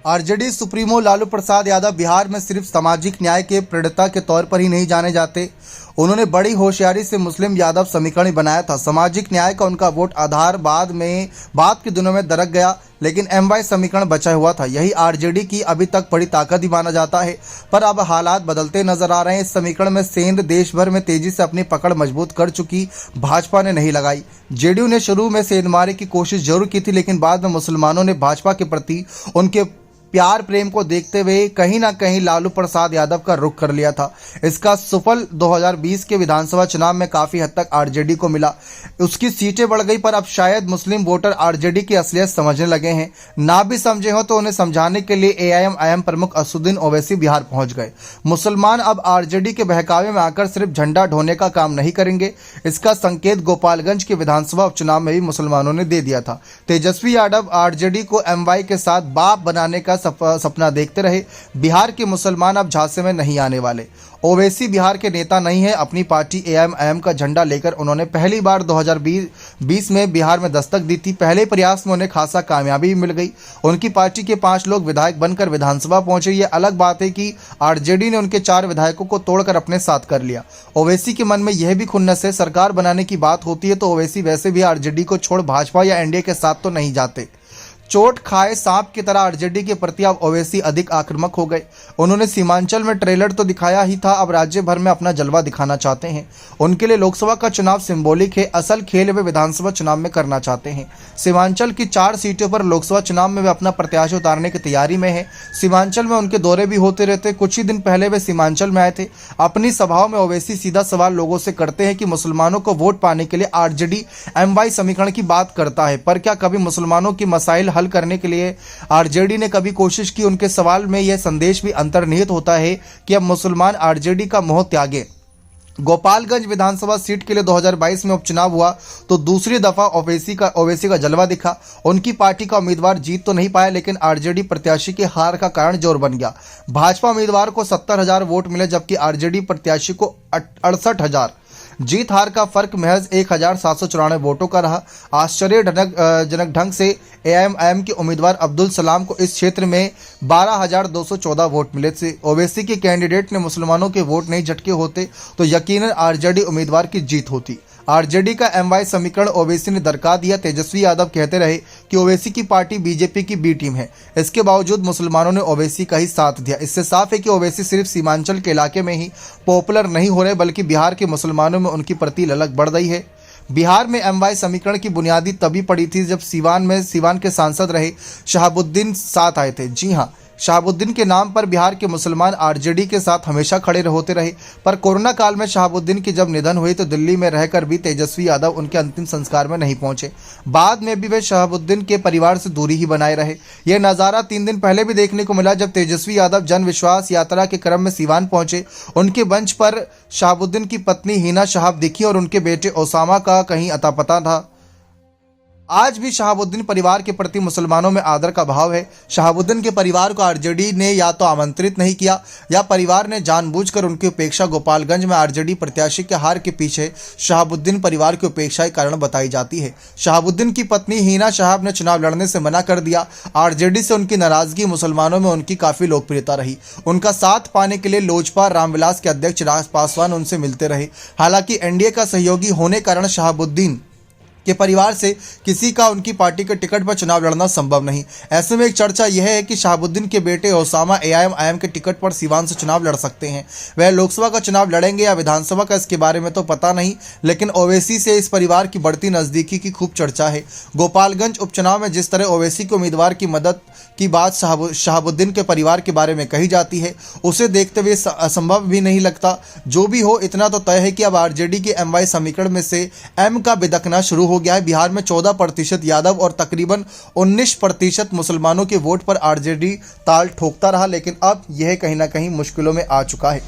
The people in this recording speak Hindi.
आरजेडी सुप्रीमो लालू प्रसाद यादव बिहार में सिर्फ सामाजिक न्याय के प्रणेता के तौर पर ही नहीं जाने जाते। उन्होंने बड़ी होशियारी से मुस्लिम यादव समीकरण बनाया था। सामाजिक न्याय का उनका वोट आधार बाद के दिनों में दरक गया, लेकिन एमवाई समीकरण बचा हुआ था। यही आरजेडी की अभी तक बड़ी ताकत ही माना जाता है, पर अब हालात बदलते नजर आ रहे हैं। इस समीकरण में सेंध देश भर में तेजी से अपनी पकड़ मजबूत कर चुकी भाजपा ने नहीं लगाई। जेडीयू ने शुरू में सेंधमारे की कोशिश जरूर की थी, लेकिन बाद में मुसलमानों ने भाजपा के प्रति उनके प्यार प्रेम को देखते हुए कहीं ना कहीं लालू प्रसाद यादव का रुख कर लिया था। इसका सुफल 2020 के विधानसभा चुनाव में काफी हद तक आरजेडी को मिला। उसकी सीटें बढ़ गई, पर अब शायद मुस्लिम वोटर आरजेडी की असलियत समझने लगे हैं। ना भी समझे हो तो उन्हें समझाने के लिए एआईएम प्रमुख असदुद्दीन ओवैसी बिहार पहुंच गए। मुसलमान अब आरजेडी के बहकावे में आकर सिर्फ झंडा ढोने का काम नहीं करेंगे। इसका संकेत गोपालगंज के विधानसभा उपचुनाव में भी मुसलमानों ने दे दिया था। तेजस्वी यादव आरजेडी को एमवाई के साथ बाप बनाने का सपना देखते रहे। बिहार के मुसलमान अब झांसे में नहीं आने वाले। ओवैसी बिहार के नेता नहीं है। अपनी पार्टी एआईएम का झंडा लेकर उन्होंने पहली बार 2020 में बिहार में दस्तक दी थी। पहले प्रयास में उन्हें खासा कामयाबी मिल गई। उनकी पार्टी के 5 लोग विधायक बनकर विधानसभा पहुंचे। ये अलग बात है कि आरजेडी ने उनके 4 विधायकों को तोड़कर अपने साथ कर लिया। ओवैसी के मन में यह भी खुन्नस है, सरकार बनाने की बात होती है तो ओवैसी वैसे भी आरजेडी को छोड़ भाजपा या एनडीए के साथ तो नहीं जाते। चोट खाए सांप की तरह आरजेडी के प्रति अब ओवैसी अधिक आक्रामक हो गए। उन्होंने सीमांचल में ट्रेलर तो दिखाया ही था, अब राज्य भर में अपना जलवा दिखाना चाहते हैं। उनके लिए लोकसभा का चुनाव सिंबॉलिक है, असल खेल वे विधानसभा चुनाव में करना चाहते हैं। सीमांचल की 4 सीटों पर लोकसभा चुनाव में वे अपना प्रत्याशी उतारने की तैयारी में है। सीमांचल में उनके दौरे भी होते रहते। कुछ ही दिन पहले वे सीमांचल में आए थे। अपनी सभाओं में ओवैसी सीधा सवाल लोगों से करते हैं कि मुसलमानों को वोट पाने के लिए आरजेडी एमवाई समीकरण की बात करता है, पर क्या कभी मुसलमानों की मसाइल हल करने के लिए आरजेडी ने कभी कोशिश की? उनके सवाल में यह संदेश भी अंतर्निहित होता है कि अब मुसलमान आरजेडी का मोह त्यागे। गोपालगंज विधानसभा सीट के लिए 2022 में उपचुनाव हुआ तो दूसरी दफा ओवैसी का जलवा दिखा। उनकी पार्टी का उम्मीदवार जीत तो नहीं पाया, लेकिन आरजेडी प्रत्याशी के हार का कारण जोर बन गया। भाजपा उम्मीदवार को 70,000 वोट मिले, जबकि आरजेडी प्रत्याशी को 68,000। जीत हार का फर्क महज 1,794 वोटों का रहा। आश्चर्यजनक ढंग से एआईएम के उम्मीदवार अब्दुल सलाम को इस क्षेत्र में 12,214 वोट मिले थे। ओवैसी के कैंडिडेट ने मुसलमानों के वोट नहीं झटके होते तो यकीनन आरजेडी उम्मीदवार की जीत होती। आरजेडी का एमवाई समीकरण ओवैसी ने दरका दिया। तेजस्वी यादव कहते रहे कि ओवैसी की पार्टी बीजेपी की बी टीम है। इसके बावजूद मुसलमानों ने ओवैसी का ही साथ दिया। इससे साफ है कि ओवैसी सिर्फ सीमांचल के इलाके में ही पॉपुलर नहीं हो रहे, बल्कि बिहार के मुसलमानों में उनकी प्रति ललक बढ़ रही है। बिहार में एमवाई समीकरण की बुनियादी तभी पड़ी थी जब सीवान के सांसद रहे शहाबुद्दीन साथ आए थे। जी हाँ, शहाबुद्दीन के नाम पर बिहार के मुसलमान आरजेडी के साथ हमेशा खड़े होते रहे। पर कोरोना काल में शहाबुद्दीन की जब निधन हुई तो दिल्ली में रहकर भी तेजस्वी यादव उनके अंतिम संस्कार में नहीं पहुंचे। बाद में भी वे शहाबुद्दीन के परिवार से दूरी ही बनाए रहे। यह नज़ारा 3 दिन पहले भी देखने को मिला, जब तेजस्वी यादव जन विश्वास यात्रा के क्रम में सीवान पहुंचे। उनके मंच पर शहाबुद्दीन की पत्नी हिना शहाब दिखी और उनके बेटे ओसामा का कहीं अता पता था। आज भी शहाबुद्दीन परिवार के प्रति मुसलमानों में आदर का भाव है। शहाबुद्दीन के परिवार को आरजेडी ने या तो आमंत्रित नहीं किया या परिवार ने जानबूझकर उनकी उपेक्षा गोपालगंज में आरजेडी प्रत्याशी के हार के पीछे शहाबुद्दीन परिवार की उपेक्षा के कारण बताई जाती है। शहाबुद्दीन की पत्नी हिना शहाब ने चुनाव लड़ने से मना कर दिया। आरजेडी से उनकी नाराजगी मुसलमानों में उनकी काफी लोकप्रियता रही। उनका साथ पाने के लिए लोजपा रामविलास के अध्यक्ष चिराग पासवान उनसे मिलते रहे। हालांकि एनडीए का सहयोगी होने कारण शहाबुद्दीन के परिवार से किसी का उनकी पार्टी के टिकट पर चुनाव लड़ना संभव नहीं। ऐसे में एक चर्चा यह है कि शहाबुद्दीन के बेटे ओसामा एआईएम के टिकट पर सीवान से चुनाव लड़ सकते हैं। वह लोकसभा का चुनाव लड़ेंगे या विधानसभा का, इसके बारे में तो पता नहीं, लेकिन ओवैसी से इस परिवार की बढ़ती नजदीकी की खूब चर्चा है। गोपालगंज उपचुनाव में जिस तरह ओवैसी के उम्मीदवार की मदद की बात शहाबुद्दीन के परिवार के बारे में कही जाती है, उसे देखते हुए असंभव भी नहीं लगता। जो भी हो, इतना तो तय है कि अब आरजेडी के एमवाई समीकरण में से एम का बिदकना शुरू हो गया है। बिहार में 14% यादव और तकरीबन 19% मुसलमानों के वोट पर आरजेडी ताल ठोकता रहा, लेकिन अब यह कहीं ना कहीं मुश्किलों में आ चुका है।